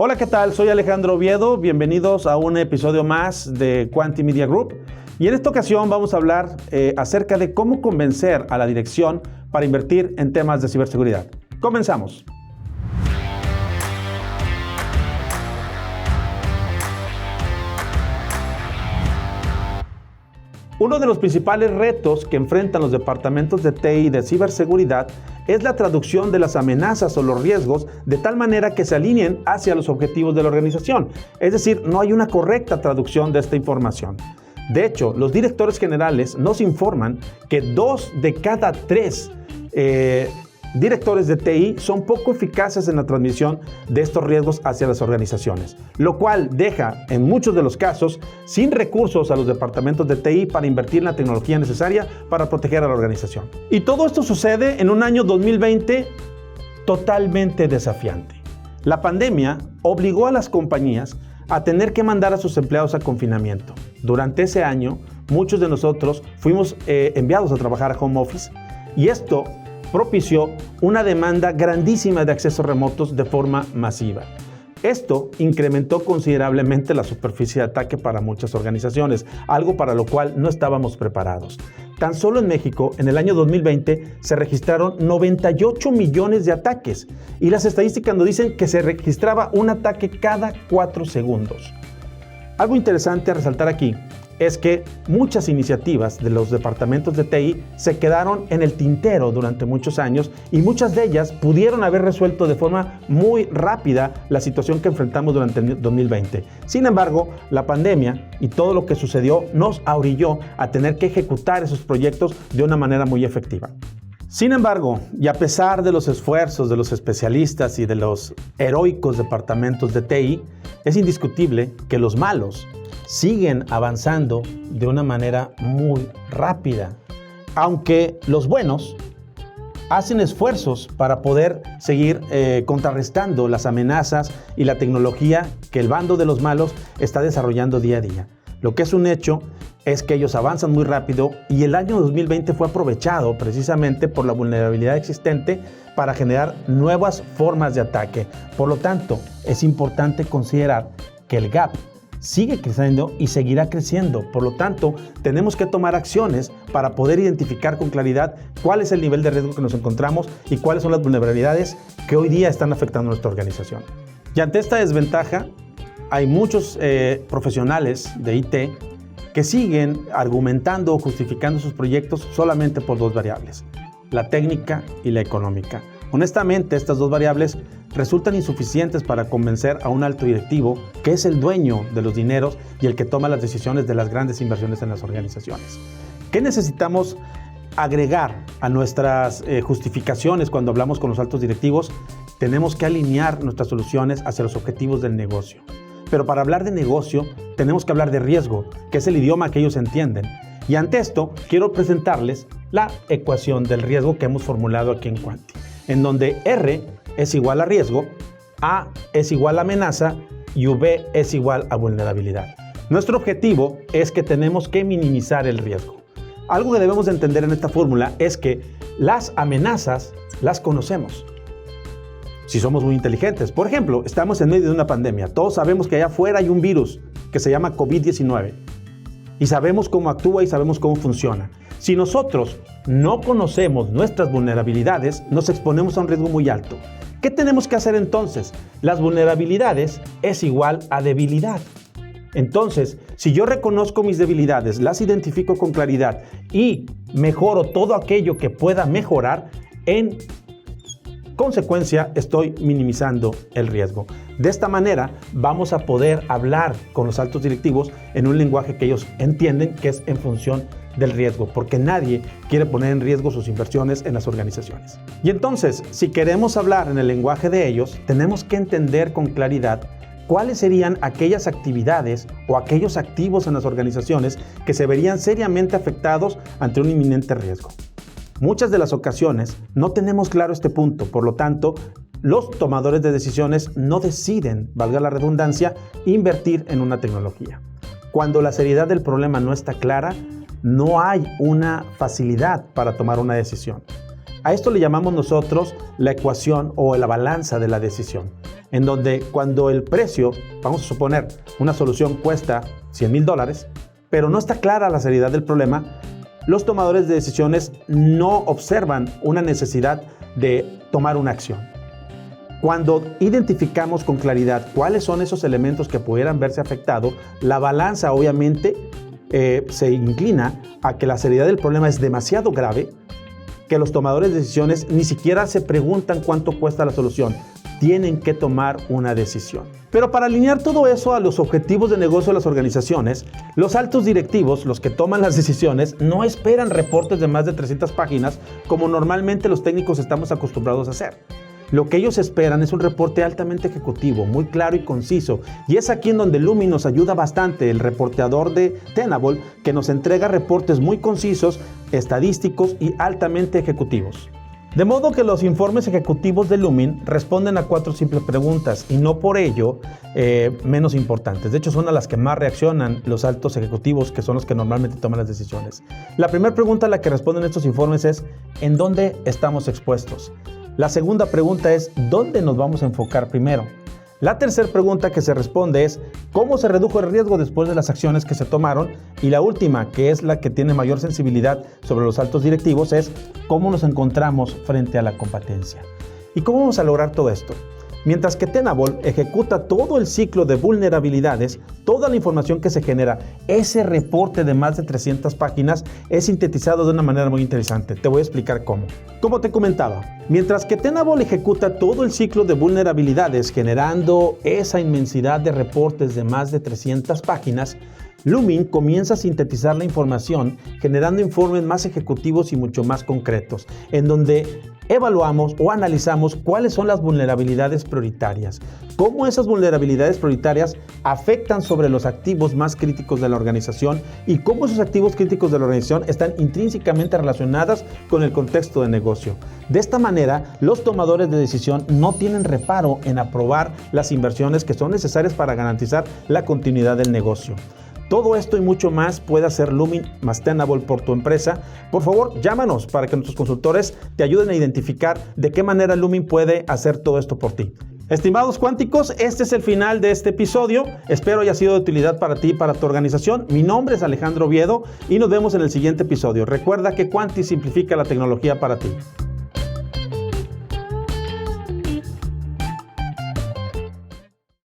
Hola, ¿qué tal? Soy Alejandro Oviedo. Bienvenidos a un episodio más de Quanti Media Group. Y en esta ocasión vamos a hablar acerca de cómo convencer a la dirección para invertir en temas de ciberseguridad. Comenzamos. Uno de los principales retos que enfrentan los departamentos de TI de ciberseguridad es la traducción de las amenazas o los riesgos de tal manera que se alineen hacia los objetivos de la organización. Es decir, no hay una correcta traducción de esta información. De hecho, los directores generales nos informan que 2 de cada 3 directores de TI son poco eficaces en la transmisión de estos riesgos hacia las organizaciones, lo cual deja en muchos de los casos sin recursos a los departamentos de TI para invertir en la tecnología necesaria para proteger a la organización. Y todo esto sucede en un año 2020 totalmente desafiante. La pandemia obligó a las compañías a tener que mandar a sus empleados a confinamiento. Durante ese año, muchos de nosotros fuimos enviados a trabajar a home office y esto propició una demanda grandísima de accesos remotos de forma masiva. Esto incrementó considerablemente la superficie de ataque para muchas organizaciones, algo para lo cual no estábamos preparados. Tan solo en México, en el año 2020, se registraron 98 millones de ataques y las estadísticas nos dicen que se registraba un ataque cada 4 segundos. Algo interesante a resaltar aquí es que muchas iniciativas de los departamentos de TI se quedaron en el tintero durante muchos años y muchas de ellas pudieron haber resuelto de forma muy rápida la situación que enfrentamos durante el 2020. Sin embargo, la pandemia y todo lo que sucedió nos orilló a tener que ejecutar esos proyectos de una manera muy efectiva. Sin embargo, y a pesar de los esfuerzos de los especialistas y de los heroicos departamentos de TI, es indiscutible que los malos siguen avanzando de una manera muy rápida, aunque los buenos hacen esfuerzos para poder seguir contrarrestando las amenazas y la tecnología que el bando de los malos está desarrollando día a día. Lo que es un hecho es que ellos avanzan muy rápido y el año 2020 fue aprovechado precisamente por la vulnerabilidad existente para generar nuevas formas de ataque. Por lo tanto, es importante considerar que el gap sigue creciendo y seguirá creciendo. Por lo tanto, tenemos que tomar acciones para poder identificar con claridad cuál es el nivel de riesgo que nos encontramos y cuáles son las vulnerabilidades que hoy día están afectando a nuestra organización. Y ante esta desventaja, hay muchos profesionales de IT que siguen argumentando o justificando sus proyectos solamente por 2 variables, la técnica y la económica. Honestamente, estas 2 variables resultan insuficientes para convencer a un alto directivo que es el dueño de los dineros y el que toma las decisiones de las grandes inversiones en las organizaciones. ¿Qué necesitamos agregar a nuestras justificaciones cuando hablamos con los altos directivos? Tenemos que alinear nuestras soluciones hacia los objetivos del negocio. Pero para hablar de negocio, tenemos que hablar de riesgo, que es el idioma que ellos entienden. Y ante esto, quiero presentarles la ecuación del riesgo que hemos formulado aquí en Quanti, en donde R es igual a riesgo, A es igual a amenaza y V es igual a vulnerabilidad. Nuestro objetivo es que tenemos que minimizar el riesgo. Algo que debemos de entender en esta fórmula es que las amenazas las conocemos si somos muy inteligentes. Por ejemplo, estamos en medio de una pandemia. Todos sabemos que allá afuera hay un virus que se llama COVID-19 y sabemos cómo actúa y sabemos cómo funciona. Si nosotros no conocemos nuestras vulnerabilidades, nos exponemos a un riesgo muy alto. ¿Qué tenemos que hacer entonces? Las vulnerabilidades es igual a debilidad. Entonces, si yo reconozco mis debilidades, las identifico con claridad y mejoro todo aquello que pueda mejorar, en consecuencia estoy minimizando el riesgo. De esta manera vamos a poder hablar con los altos directivos en un lenguaje que ellos entienden que es en función del riesgo, porque nadie quiere poner en riesgo sus inversiones en las organizaciones. Y entonces, si queremos hablar en el lenguaje de ellos, tenemos que entender con claridad cuáles serían aquellas actividades o aquellos activos en las organizaciones que se verían seriamente afectados ante un inminente riesgo. Muchas de las ocasiones no tenemos claro este punto, por lo tanto, los tomadores de decisiones no deciden, valga la redundancia, invertir en una tecnología. Cuando la seriedad del problema no está clara, no hay una facilidad para tomar una decisión. A esto le llamamos nosotros la ecuación o la balanza de la decisión. en donde cuando el precio, vamos a suponer, una solución cuesta $100,000, pero no está clara la seriedad del problema, los tomadores de decisiones no observan una necesidad de tomar una acción. Cuando identificamos con claridad cuáles son esos elementos que pudieran verse afectados, la balanza obviamente se inclina a que la seriedad del problema es demasiado grave, que los tomadores de decisiones ni siquiera se preguntan cuánto cuesta la solución. Tienen que tomar una decisión. Pero para alinear todo eso a los objetivos de negocio de las organizaciones, los altos directivos, los que toman las decisiones, no esperan reportes de más de 300 páginas como normalmente los técnicos estamos acostumbrados a hacer. Lo que ellos esperan es un reporte altamente ejecutivo, muy claro y conciso. Y es aquí en donde Lumin nos ayuda bastante, el reporteador de Tenable, que nos entrega reportes muy concisos, estadísticos y altamente ejecutivos. De modo que los informes ejecutivos de Lumin responden a 4 simples preguntas y no por ello menos importantes. De hecho, son a las que más reaccionan los altos ejecutivos, que son los que normalmente toman las decisiones. La primera pregunta a la que responden estos informes es: ¿en dónde estamos expuestos? La segunda pregunta es: ¿dónde nos vamos a enfocar primero? La tercera pregunta que se responde es: ¿cómo se redujo el riesgo después de las acciones que se tomaron? Y la última, que es la que tiene mayor sensibilidad sobre los altos directivos, es: ¿cómo nos encontramos frente a la competencia? ¿Y cómo vamos a lograr todo esto? Mientras que Tenable ejecuta todo el ciclo de vulnerabilidades, toda la información que se genera, ese reporte de más de 300 páginas es sintetizado de una manera muy interesante. Te voy a explicar cómo. Como te comentaba, mientras que Tenable ejecuta todo el ciclo de vulnerabilidades generando esa inmensidad de reportes de más de 300 páginas, Lumin comienza a sintetizar la información generando informes más ejecutivos y mucho más concretos, en donde evaluamos o analizamos cuáles son las vulnerabilidades prioritarias, cómo esas vulnerabilidades prioritarias afectan sobre los activos más críticos de la organización y cómo esos activos críticos de la organización están intrínsecamente relacionadas con el contexto de negocio. De esta manera, los tomadores de decisión no tienen reparo en aprobar las inversiones que son necesarias para garantizar la continuidad del negocio. Todo esto y mucho más puede hacer Lumin más Tenable por tu empresa. Por favor, llámanos para que nuestros consultores te ayuden a identificar de qué manera Lumin puede hacer todo esto por ti. Estimados cuánticos, este es el final de este episodio. Espero haya sido de utilidad para ti y para tu organización. Mi nombre es Alejandro Oviedo y nos vemos en el siguiente episodio. Recuerda que Quanti simplifica la tecnología para ti.